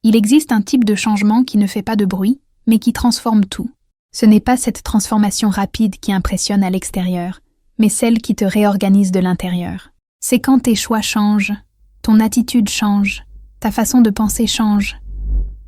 Il existe un type de changement qui ne fait pas de bruit, mais qui transforme tout. Ce n'est pas cette transformation rapide qui impressionne à l'extérieur, mais celle qui te réorganise de l'intérieur. C'est quand tes choix changent, ton attitude change, ta façon de penser change,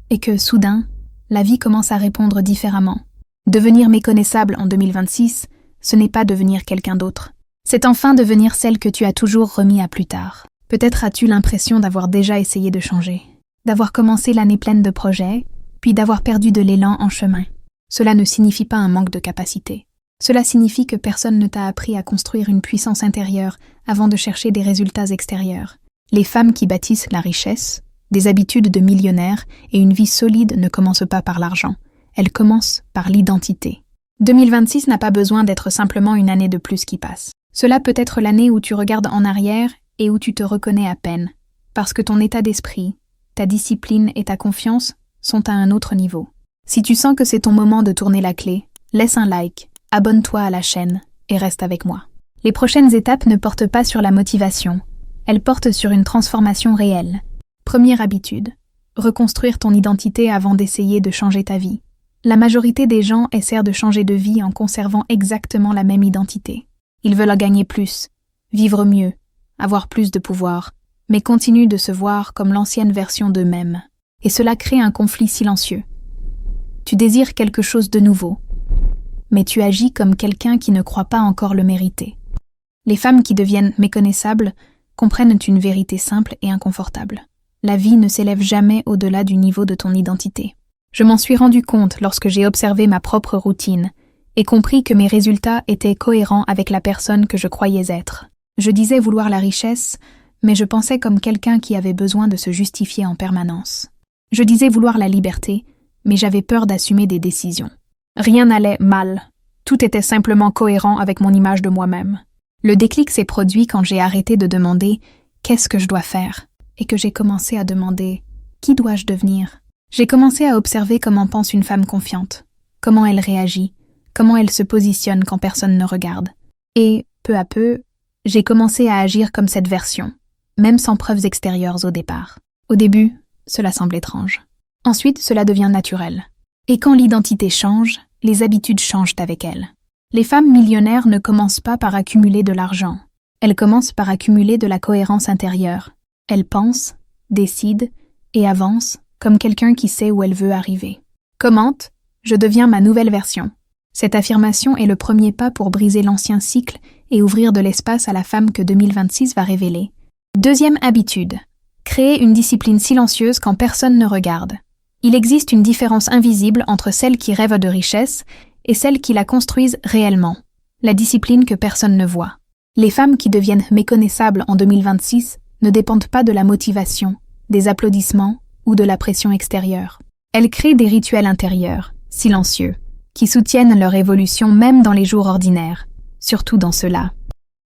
et que, soudain, la vie commence à répondre différemment. Devenir méconnaissable en 2026, ce n'est pas devenir quelqu'un d'autre. C'est enfin devenir celle que tu as toujours remis à plus tard. Peut-être as-tu l'impression d'avoir déjà essayé de changer, d'avoir commencé l'année pleine de projets, puis d'avoir perdu de l'élan en chemin. Cela ne signifie pas un manque de capacité. Cela signifie que personne ne t'a appris à construire une puissance intérieure avant de chercher des résultats extérieurs. Les femmes qui bâtissent la richesse, des habitudes de millionnaires et une vie solide ne commencent pas par l'argent. Elles commencent par l'identité. 2026 n'a pas besoin d'être simplement une année de plus qui passe. Cela peut être l'année où tu regardes en arrière et où tu te reconnais à peine, parce que ton état d'esprit, ta discipline et ta confiance sont à un autre niveau. Si tu sens que c'est ton moment de tourner la clé, laisse un like, abonne-toi à la chaîne et reste avec moi. Les prochaines étapes ne portent pas sur la motivation, elles portent sur une transformation réelle. Première habitude, reconstruire ton identité avant d'essayer de changer ta vie. La majorité des gens essaient de changer de vie en conservant exactement la même identité. Ils veulent en gagner plus, vivre mieux, avoir plus de pouvoir, mais continuent de se voir comme l'ancienne version d'eux-mêmes. Et cela crée un conflit silencieux. Tu désires quelque chose de nouveau, mais tu agis comme quelqu'un qui ne croit pas encore le mériter. Les femmes qui deviennent méconnaissables comprennent une vérité simple et inconfortable. La vie ne s'élève jamais au-delà du niveau de ton identité. Je m'en suis rendu compte lorsque j'ai observé ma propre routine et compris que mes résultats étaient cohérents avec la personne que je croyais être. Je disais vouloir la richesse, mais je pensais comme quelqu'un qui avait besoin de se justifier en permanence. Je disais vouloir la liberté, mais j'avais peur d'assumer des décisions. Rien n'allait mal, tout était simplement cohérent avec mon image de moi-même. Le déclic s'est produit quand j'ai arrêté de demander « qu'est-ce que je dois faire ?» et que j'ai commencé à demander « qui dois-je devenir ?» J'ai commencé à observer comment pense une femme confiante, comment elle réagit, comment elle se positionne quand personne ne regarde. Et, peu à peu, j'ai commencé à agir comme cette version, même sans preuves extérieures au départ. Au début, cela semble étrange. Ensuite, cela devient naturel. Et quand l'identité change, les habitudes changent avec elle. Les femmes millionnaires ne commencent pas par accumuler de l'argent. Elles commencent par accumuler de la cohérence intérieure. Elles pensent, décident et avancent comme quelqu'un qui sait où elle veut arriver. Commente, je deviens ma nouvelle version. Cette affirmation est le premier pas pour briser l'ancien cycle et ouvrir de l'espace à la femme que 2026 va révéler. Deuxième habitude. Créer une discipline silencieuse quand personne ne regarde. Il existe une différence invisible entre celles qui rêvent de richesse et celles qui la construisent réellement. La discipline que personne ne voit. Les femmes qui deviennent méconnaissables en 2026 ne dépendent pas de la motivation, des applaudissements ou de la pression extérieure. Elles créent des rituels intérieurs, silencieux, qui soutiennent leur évolution même dans les jours ordinaires, surtout dans ceux-là.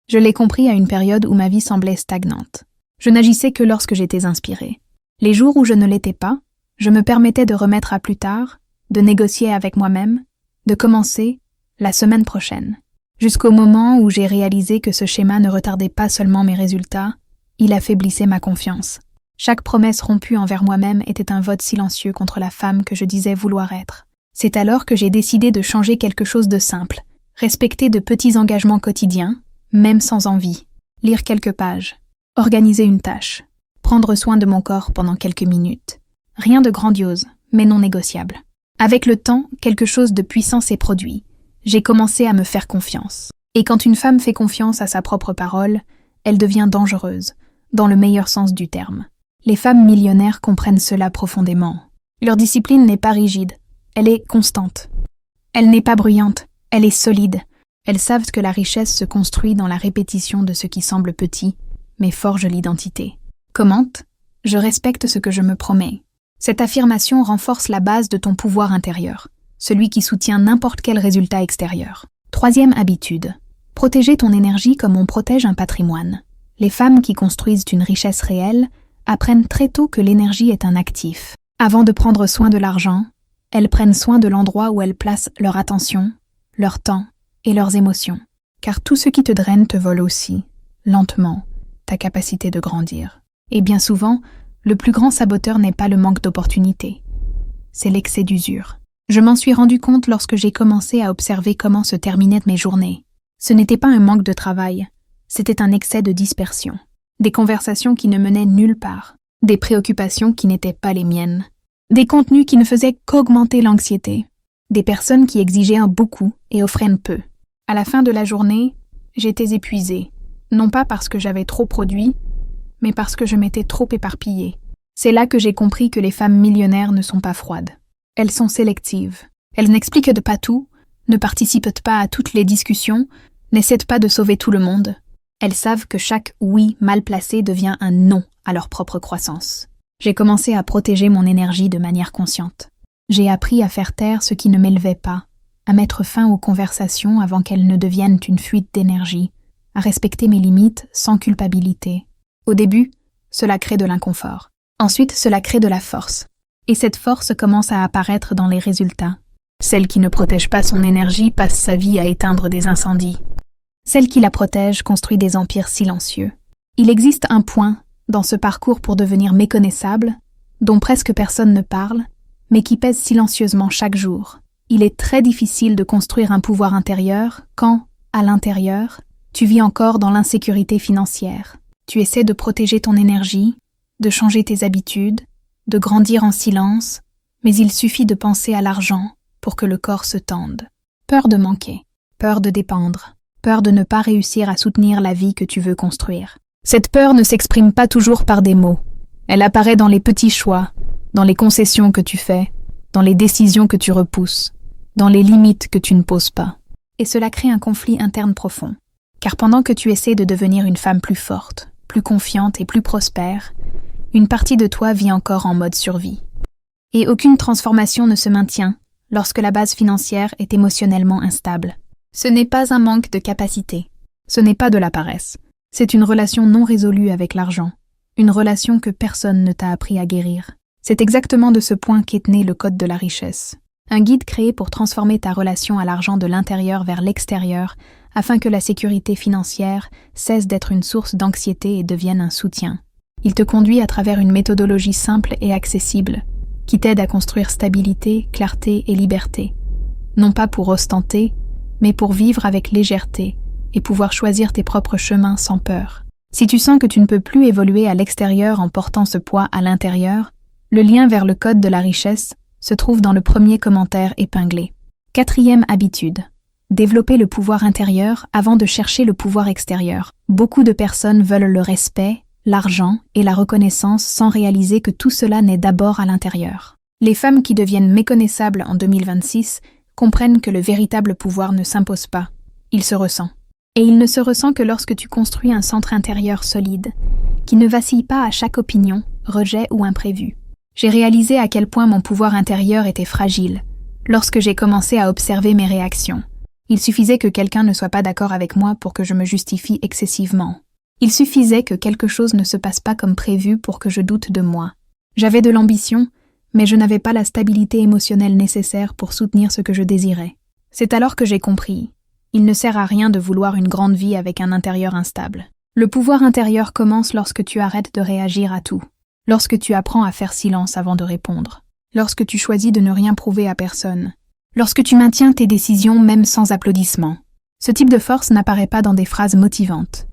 Je l'ai compris à une période où ma vie semblait stagnante. Je n'agissais que lorsque j'étais inspirée. Les jours où je ne l'étais pas, je me permettais de remettre à plus tard, de négocier avec moi-même, de commencer la semaine prochaine. Jusqu'au moment où j'ai réalisé que ce schéma ne retardait pas seulement mes résultats, il affaiblissait ma confiance. Chaque promesse rompue envers moi-même était un vote silencieux contre la femme que je disais vouloir être. C'est alors que j'ai décidé de changer quelque chose de simple, respecter de petits engagements quotidiens, même sans envie, lire quelques pages, organiser une tâche, prendre soin de mon corps pendant quelques minutes. Rien de grandiose, mais non négociable. Avec le temps, quelque chose de puissant s'est produit. J'ai commencé à me faire confiance. Et quand une femme fait confiance à sa propre parole, elle devient dangereuse, dans le meilleur sens du terme. Les femmes millionnaires comprennent cela profondément. Leur discipline n'est pas rigide, elle est constante. Elle n'est pas bruyante, elle est solide. Elles savent que la richesse se construit dans la répétition de ce qui semble petit, mais forge l'identité. Commente, je respecte ce que je me promets. Cette affirmation renforce la base de ton pouvoir intérieur, celui qui soutient n'importe quel résultat extérieur. Troisième habitude, protéger ton énergie comme on protège un patrimoine. Les femmes qui construisent une richesse réelle apprennent très tôt que l'énergie est un actif. Avant de prendre soin de l'argent, elles prennent soin de l'endroit où elles placent leur attention, leur temps et leurs émotions. Car tout ce qui te draine te vole aussi, lentement, ta capacité de grandir. Et bien souvent, Le plus grand saboteur n'est pas le manque d'opportunités, c'est l'excès d'usure. Je m'en suis rendu compte lorsque j'ai commencé à observer comment se terminaient mes journées. Ce n'était pas un manque de travail, c'était un excès de dispersion. Des conversations qui ne menaient nulle part, des préoccupations qui n'étaient pas les miennes, des contenus qui ne faisaient qu'augmenter l'anxiété, des personnes qui exigeaient beaucoup et offraient peu. À la fin de la journée, j'étais épuisée, non pas parce que j'avais trop produit, mais parce que je m'étais trop éparpillée. C'est là que j'ai compris que les femmes millionnaires ne sont pas froides. Elles sont sélectives. Elles n'expliquent pas tout, ne participent pas à toutes les discussions, n'essaient pas de sauver tout le monde. Elles savent que chaque oui mal placé devient un non à leur propre croissance. J'ai commencé à protéger mon énergie de manière consciente. J'ai appris à faire taire ce qui ne m'élevait pas, à mettre fin aux conversations avant qu'elles ne deviennent une fuite d'énergie, à respecter mes limites sans culpabilité. Au début, cela crée de l'inconfort. Ensuite, cela crée de la force. Et cette force commence à apparaître dans les résultats. Celle qui ne protège pas son énergie passe sa vie à éteindre des incendies. Celle qui la protège construit des empires silencieux. Il existe un point dans ce parcours pour devenir méconnaissable, dont presque personne ne parle, mais qui pèse silencieusement chaque jour. Il est très difficile de construire un pouvoir intérieur quand, à l'intérieur, tu vis encore dans l'insécurité financière. Tu essaies de protéger ton énergie, de changer tes habitudes, de grandir en silence, mais il suffit de penser à l'argent pour que le corps se tende. Peur de manquer, peur de dépendre, peur de ne pas réussir à soutenir la vie que tu veux construire. Cette peur ne s'exprime pas toujours par des mots. Elle apparaît dans les petits choix, dans les concessions que tu fais, dans les décisions que tu repousses, dans les limites que tu ne poses pas. Et cela crée un conflit interne profond. Car pendant que tu essaies de devenir une femme plus forte, plus confiante et plus prospère, une partie de toi vit encore en mode survie. Et aucune transformation ne se maintient lorsque la base financière est émotionnellement instable. Ce n'est pas un manque de capacité. Ce n'est pas de la paresse. C'est une relation non résolue avec l'argent. Une relation que personne ne t'a appris à guérir. C'est exactement de ce point qu'est né le Code de la richesse. Un guide créé pour transformer ta relation à l'argent de l'intérieur vers l'extérieur afin que la sécurité financière cesse d'être une source d'anxiété et devienne un soutien. Il te conduit à travers une méthodologie simple et accessible qui t'aide à construire stabilité, clarté et liberté. Non pas pour ostenter, mais pour vivre avec légèreté et pouvoir choisir tes propres chemins sans peur. Si tu sens que tu ne peux plus évoluer à l'extérieur en portant ce poids à l'intérieur, le lien vers le Code de la richesse se trouve dans le premier commentaire épinglé. 4e habitude. Développer le pouvoir intérieur avant de chercher le pouvoir extérieur. Beaucoup de personnes veulent le respect, l'argent et la reconnaissance sans réaliser que tout cela naît d'abord à l'intérieur. Les femmes qui deviennent méconnaissables en 2026 comprennent que le véritable pouvoir ne s'impose pas, il se ressent. Et il ne se ressent que lorsque tu construis un centre intérieur solide, qui ne vacille pas à chaque opinion, rejet ou imprévu. J'ai réalisé à quel point mon pouvoir intérieur était fragile, lorsque j'ai commencé à observer mes réactions. Il suffisait que quelqu'un ne soit pas d'accord avec moi pour que je me justifie excessivement. Il suffisait que quelque chose ne se passe pas comme prévu pour que je doute de moi. J'avais de l'ambition, mais je n'avais pas la stabilité émotionnelle nécessaire pour soutenir ce que je désirais. C'est alors que j'ai compris. Il ne sert à rien de vouloir une grande vie avec un intérieur instable. Le pouvoir intérieur commence lorsque tu arrêtes de réagir à tout, lorsque tu apprends à faire silence avant de répondre, lorsque tu choisis de ne rien prouver à personne, lorsque tu maintiens tes décisions même sans applaudissements. Ce type de force n'apparaît pas dans des phrases motivantes.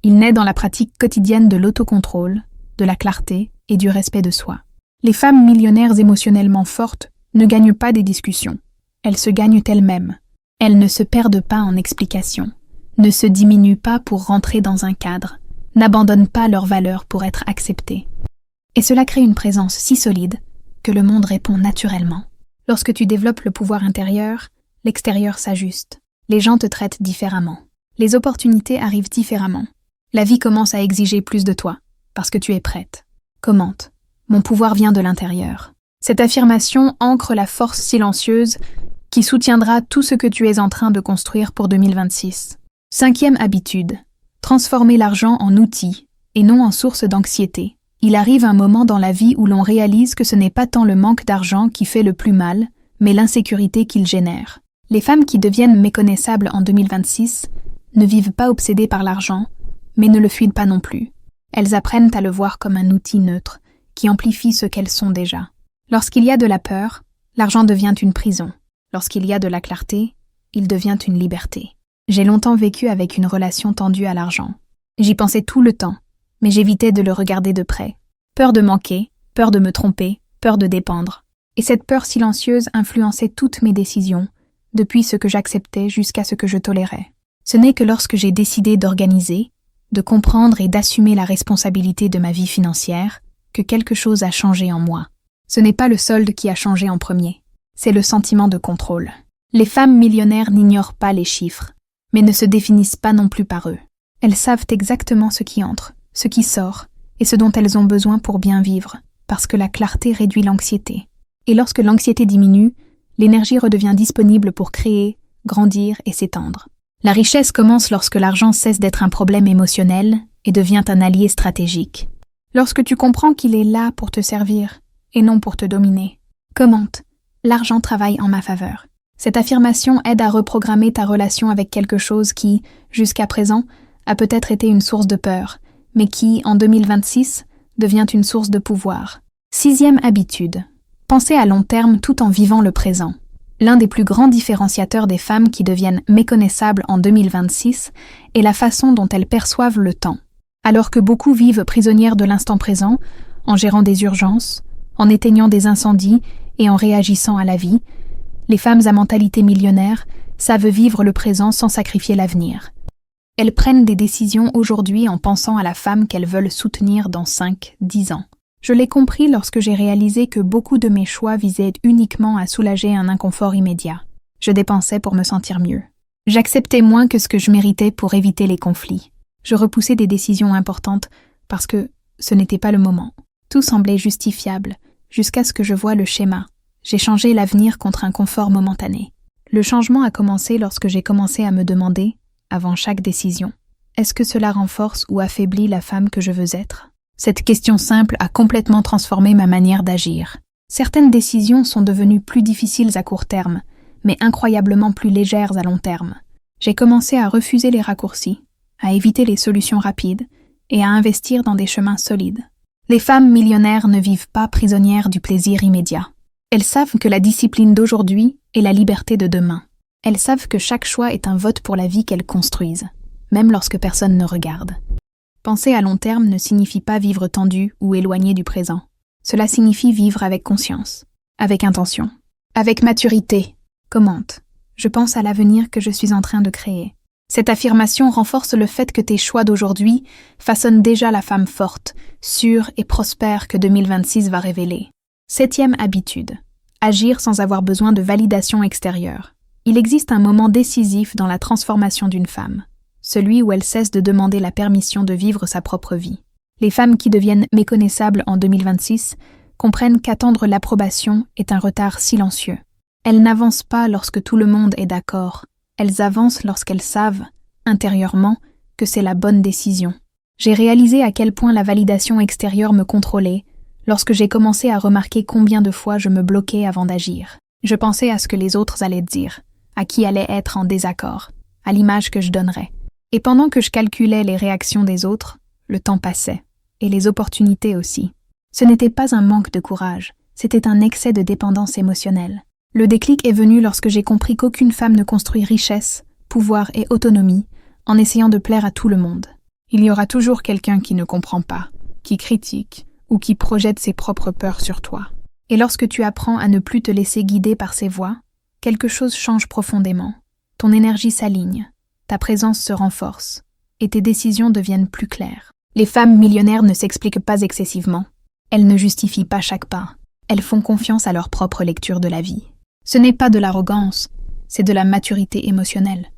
Il naît dans la pratique quotidienne de l'autocontrôle, de la clarté et du respect de soi. Les femmes millionnaires émotionnellement fortes ne gagnent pas des discussions. Elles se gagnent elles-mêmes. Elles ne se perdent pas en explications, ne se diminuent pas pour rentrer dans un cadre, n'abandonnent pas leurs valeurs pour être acceptées. Et cela crée une présence si solide que le monde répond naturellement. Lorsque tu développes le pouvoir intérieur, l'extérieur s'ajuste. Les gens te traitent différemment. Les opportunités arrivent différemment. La vie commence à exiger plus de toi, parce que tu es prête. Commente. Mon pouvoir vient de l'intérieur. Cette affirmation ancre la force silencieuse qui soutiendra tout ce que tu es en train de construire pour 2026. 5e habitude. Transformer l'argent en outil et non en source d'anxiété. Il arrive un moment dans la vie où l'on réalise que ce n'est pas tant le manque d'argent qui fait le plus mal, mais l'insécurité qu'il génère. Les femmes qui deviennent méconnaissables en 2026 ne vivent pas obsédées par l'argent, mais ne le fuient pas non plus. Elles apprennent à le voir comme un outil neutre qui amplifient ce qu'elles sont déjà. Lorsqu'il y a de la peur, l'argent devient une prison. Lorsqu'il y a de la clarté, il devient une liberté. J'ai longtemps vécu avec une relation tendue à l'argent. J'y pensais tout le temps, mais j'évitais de le regarder de près. Peur de manquer, peur de me tromper, peur de dépendre. Et cette peur silencieuse influençait toutes mes décisions, depuis ce que j'acceptais jusqu'à ce que je tolérais. Ce n'est que lorsque j'ai décidé d'organiser, de comprendre et d'assumer la responsabilité de ma vie financière, que quelque chose a changé en moi. Ce n'est pas le solde qui a changé en premier, c'est le sentiment de contrôle. Les femmes millionnaires n'ignorent pas les chiffres, mais ne se définissent pas non plus par eux. Elles savent exactement ce qui entre, ce qui sort, et ce dont elles ont besoin pour bien vivre, parce que la clarté réduit l'anxiété. Et lorsque l'anxiété diminue, l'énergie redevient disponible pour créer, grandir et s'étendre. La richesse commence lorsque l'argent cesse d'être un problème émotionnel et devient un allié stratégique. Lorsque tu comprends qu'il est là pour te servir et non pour te dominer. Commente. L'argent travaille en ma faveur. Cette affirmation aide à reprogrammer ta relation avec quelque chose qui, jusqu'à présent, a peut-être été une source de peur, mais qui, en 2026, devient une source de pouvoir. 6e habitude. Penser à long terme tout en vivant le présent. L'un des plus grands différenciateurs des femmes qui deviennent méconnaissables en 2026 est la façon dont elles perçoivent le temps. Alors que beaucoup vivent prisonnières de l'instant présent, en gérant des urgences, en éteignant des incendies et en réagissant à la vie, les femmes à mentalité millionnaire savent vivre le présent sans sacrifier l'avenir. Elles prennent des décisions aujourd'hui en pensant à la femme qu'elles veulent soutenir dans 5-10 ans. Je l'ai compris lorsque j'ai réalisé que beaucoup de mes choix visaient uniquement à soulager un inconfort immédiat. Je dépensais pour me sentir mieux. J'acceptais moins que ce que je méritais pour éviter les conflits. Je repoussais des décisions importantes parce que ce n'était pas le moment. Tout semblait justifiable, jusqu'à ce que je voie le schéma. J'ai changé l'avenir contre un confort momentané. Le changement a commencé lorsque j'ai commencé à me demander, avant chaque décision, est-ce que cela renforce ou affaiblit la femme que je veux être ? Cette question simple a complètement transformé ma manière d'agir. Certaines décisions sont devenues plus difficiles à court terme, mais incroyablement plus légères à long terme. J'ai commencé à refuser les raccourcis, à éviter les solutions rapides et à investir dans des chemins solides. Les femmes millionnaires ne vivent pas prisonnières du plaisir immédiat. Elles savent que la discipline d'aujourd'hui est la liberté de demain. Elles savent que chaque choix est un vote pour la vie qu'elles construisent, même lorsque personne ne regarde. Penser à long terme ne signifie pas vivre tendu ou éloigné du présent. Cela signifie vivre avec conscience, avec intention, avec maturité. Commente. Je pense à l'avenir que je suis en train de créer. Cette affirmation renforce le fait que tes choix d'aujourd'hui façonnent déjà la femme forte, sûre et prospère que 2026 va révéler. 7e habitude. Agir sans avoir besoin de validation extérieure. Il existe un moment décisif dans la transformation d'une femme. Celui où elle cesse de demander la permission de vivre sa propre vie. Les femmes qui deviennent méconnaissables en 2026 comprennent qu'attendre l'approbation est un retard silencieux. Elles n'avancent pas lorsque tout le monde est d'accord. Elles avancent lorsqu'elles savent, intérieurement, que c'est la bonne décision. J'ai réalisé à quel point la validation extérieure me contrôlait lorsque j'ai commencé à remarquer combien de fois je me bloquais avant d'agir. Je pensais à ce que les autres allaient dire, à qui allait être en désaccord, à l'image que je donnerais. Et pendant que je calculais les réactions des autres, le temps passait, et les opportunités aussi. Ce n'était pas un manque de courage, c'était un excès de dépendance émotionnelle. Le déclic est venu lorsque j'ai compris qu'aucune femme ne construit richesse, pouvoir et autonomie en essayant de plaire à tout le monde. Il y aura toujours quelqu'un qui ne comprend pas, qui critique ou qui projette ses propres peurs sur toi. Et lorsque tu apprends à ne plus te laisser guider par ces voix, quelque chose change profondément. Ton énergie s'aligne. Ta présence se renforce et tes décisions deviennent plus claires. Les femmes millionnaires ne s'expliquent pas excessivement. Elles ne justifient pas chaque pas. Elles font confiance à leur propre lecture de la vie. Ce n'est pas de l'arrogance, c'est de la maturité émotionnelle.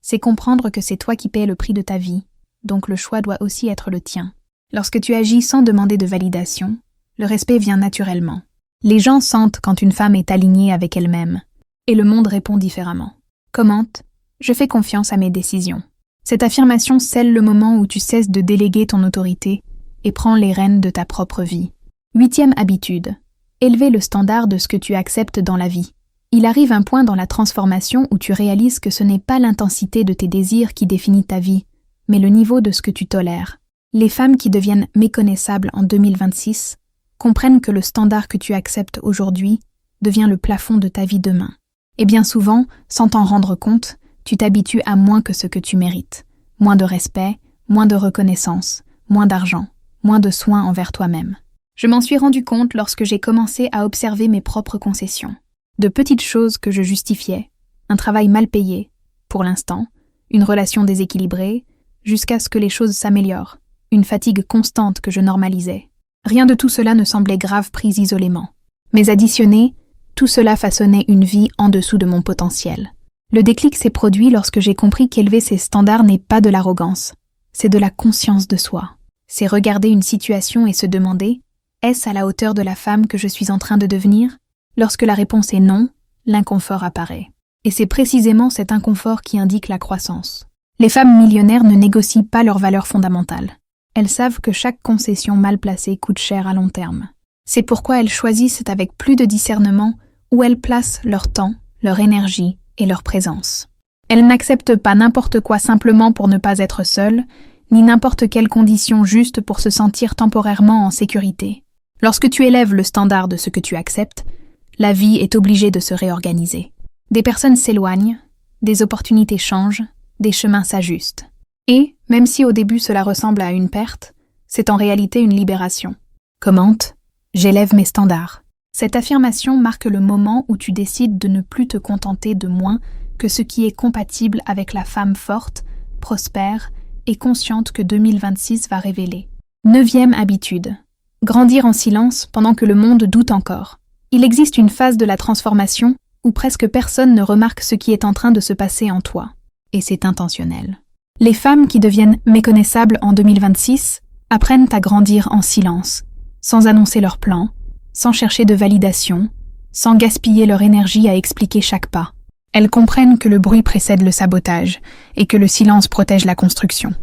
C'est comprendre que c'est toi qui paies le prix de ta vie, donc le choix doit aussi être le tien. Lorsque tu agis sans demander de validation, le respect vient naturellement. Les gens sentent quand une femme est alignée avec elle-même, et le monde répond différemment. Commente. Je fais confiance à mes décisions. Cette affirmation scelle le moment où tu cesses de déléguer ton autorité et prends les rênes de ta propre vie. 8e habitude. Élever le standard de ce que tu acceptes dans la vie. Il arrive un point dans la transformation où tu réalises que ce n'est pas l'intensité de tes désirs qui définit ta vie, mais le niveau de ce que tu tolères. Les femmes qui deviennent méconnaissables en 2026 comprennent que le standard que tu acceptes aujourd'hui devient le plafond de ta vie demain. Et bien souvent, sans t'en rendre compte, tu t'habitues à moins que ce que tu mérites. Moins de respect, moins de reconnaissance, moins d'argent, moins de soins envers toi-même. Je m'en suis rendu compte lorsque j'ai commencé à observer mes propres concessions. De petites choses que je justifiais, un travail mal payé, pour l'instant, une relation déséquilibrée, jusqu'à ce que les choses s'améliorent, une fatigue constante que je normalisais. Rien de tout cela ne semblait grave pris isolément. Mais additionné, tout cela façonnait une vie en dessous de mon potentiel. Le déclic s'est produit lorsque j'ai compris qu'élever ses standards n'est pas de l'arrogance, c'est de la conscience de soi. C'est regarder une situation et se demander « Est-ce à la hauteur de la femme que je suis en train de devenir ?» Lorsque la réponse est non, l'inconfort apparaît. Et c'est précisément cet inconfort qui indique la croissance. Les femmes millionnaires ne négocient pas leurs valeurs fondamentales. Elles savent que chaque concession mal placée coûte cher à long terme. C'est pourquoi elles choisissent avec plus de discernement où elles placent leur temps, leur énergie et leur présence. Elles n'acceptent pas n'importe quoi simplement pour ne pas être seules, ni n'importe quelle condition juste pour se sentir temporairement en sécurité. Lorsque tu élèves le standard de ce que tu acceptes, la vie est obligée de se réorganiser. Des personnes s'éloignent, des opportunités changent, des chemins s'ajustent. Et, même si au début cela ressemble à une perte, c'est en réalité une libération. Commente, j'élève mes standards. Cette affirmation marque le moment où tu décides de ne plus te contenter de moins que ce qui est compatible avec la femme forte, prospère et consciente que 2026 va révéler. 9e habitude. Grandir en silence pendant que le monde doute encore. Il existe une phase de la transformation où presque personne ne remarque ce qui est en train de se passer en toi. Et c'est intentionnel. Les femmes qui deviennent méconnaissables en 2026 apprennent à grandir en silence, sans annoncer leurs plans, sans chercher de validation, sans gaspiller leur énergie à expliquer chaque pas. Elles comprennent que le bruit précède le sabotage et que le silence protège la construction.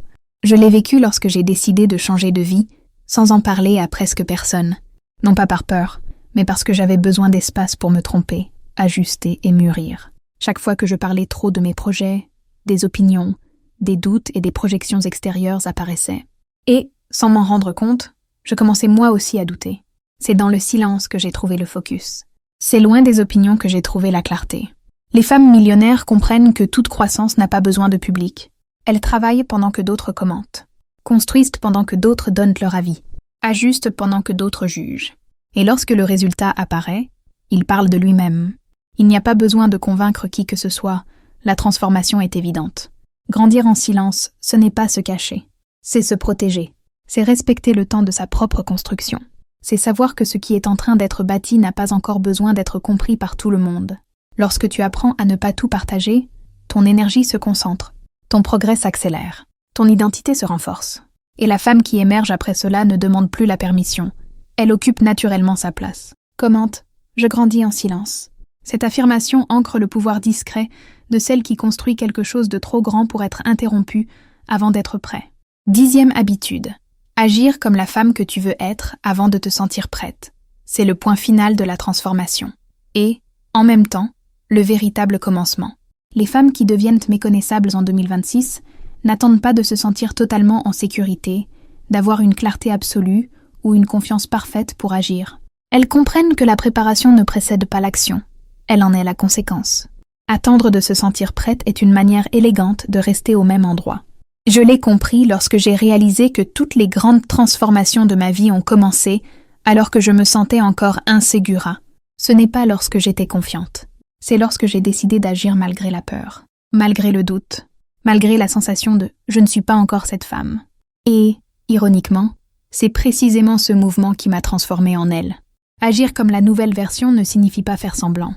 Je l'ai vécu lorsque j'ai décidé de changer de vie, sans en parler à presque personne. Non pas par peur, mais parce que j'avais besoin d'espace pour me tromper, ajuster et mûrir. Chaque fois que je parlais trop de mes projets, des opinions, des doutes et des projections extérieures apparaissaient. Et, sans m'en rendre compte, je commençais moi aussi à douter. C'est dans le silence que j'ai trouvé le focus. C'est loin des opinions que j'ai trouvé la clarté. Les femmes millionnaires comprennent que toute croissance n'a pas besoin de public. Elles travaillent pendant que d'autres commentent, construisent pendant que d'autres donnent leur avis, ajustent pendant que d'autres jugent. Et lorsque le résultat apparaît, il parle de lui-même. Il n'y a pas besoin de convaincre qui que ce soit, la transformation est évidente. Grandir en silence, ce n'est pas se cacher, c'est se protéger, c'est respecter le temps de sa propre construction. C'est savoir que ce qui est en train d'être bâti n'a pas encore besoin d'être compris par tout le monde. Lorsque tu apprends à ne pas tout partager, ton énergie se concentre, ton progrès s'accélère, ton identité se renforce. Et la femme qui émerge après cela ne demande plus la permission. Elle occupe naturellement sa place. Commente, je grandis en silence. Cette affirmation ancre le pouvoir discret de celle qui construit quelque chose de trop grand pour être interrompue avant d'être prêt. 10e habitude. Agir comme la femme que tu veux être avant de te sentir prête. C'est le point final de la transformation. Et, en même temps, le véritable commencement. Les femmes qui deviennent méconnaissables en 2026 n'attendent pas de se sentir totalement en sécurité, d'avoir une clarté absolue ou une confiance parfaite pour agir. Elles comprennent que la préparation ne précède pas l'action. Elle en est la conséquence. Attendre de se sentir prête est une manière élégante de rester au même endroit. Je l'ai compris lorsque j'ai réalisé que toutes les grandes transformations de ma vie ont commencé alors que je me sentais encore insécure. Ce n'est pas lorsque j'étais confiante. C'est lorsque j'ai décidé d'agir malgré la peur, malgré le doute, malgré la sensation de « je ne suis pas encore cette femme ». Et, ironiquement, c'est précisément ce mouvement qui m'a transformée en elle. Agir comme la nouvelle version ne signifie pas faire semblant.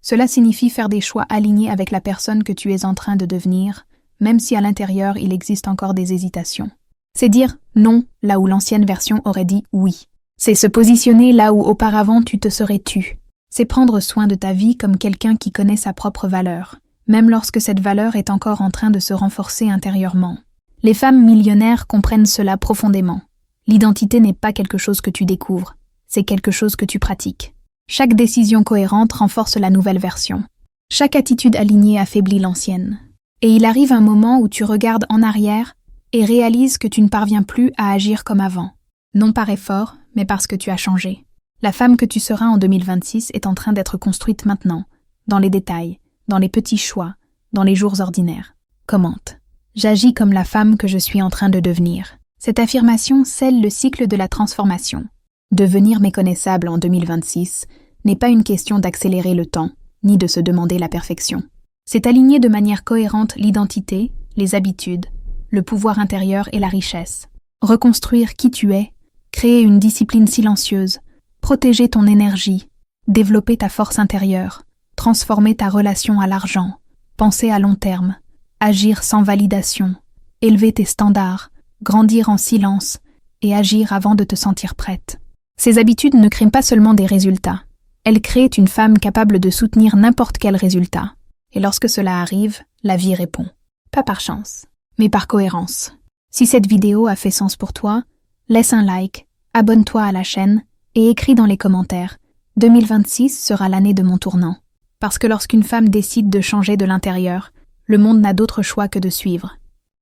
Cela signifie faire des choix alignés avec la personne que tu es en train de devenir, même si à l'intérieur il existe encore des hésitations. C'est dire non là où l'ancienne version aurait dit oui. C'est se positionner là où auparavant tu te serais tu. C'est prendre soin de ta vie comme quelqu'un qui connaît sa propre valeur, même lorsque cette valeur est encore en train de se renforcer intérieurement. Les femmes millionnaires comprennent cela profondément. L'identité n'est pas quelque chose que tu découvres, c'est quelque chose que tu pratiques. Chaque décision cohérente renforce la nouvelle version. Chaque attitude alignée affaiblit l'ancienne. Et il arrive un moment où tu regardes en arrière et réalises que tu ne parviens plus à agir comme avant. Non par effort, mais parce que tu as changé. La femme que tu seras en 2026 est en train d'être construite maintenant, dans les détails, dans les petits choix, dans les jours ordinaires. Commente. J'agis comme la femme que je suis en train de devenir. Cette affirmation scelle le cycle de la transformation. Devenir méconnaissable en 2026 n'est pas une question d'accélérer le temps, ni de se demander la perfection. C'est aligner de manière cohérente l'identité, les habitudes, le pouvoir intérieur et la richesse. Reconstruire qui tu es, créer une discipline silencieuse, protéger ton énergie, développer ta force intérieure, transformer ta relation à l'argent, penser à long terme, agir sans validation, élever tes standards, grandir en silence et agir avant de te sentir prête. Ces habitudes ne créent pas seulement des résultats, elles créent une femme capable de soutenir n'importe quel résultat. Et lorsque cela arrive, la vie répond. Pas par chance, mais par cohérence. Si cette vidéo a fait sens pour toi, laisse un like, abonne-toi à la chaîne et écris dans les commentaires « 2026 sera l'année de mon tournant ». Parce que lorsqu'une femme décide de changer de l'intérieur, le monde n'a d'autre choix que de suivre.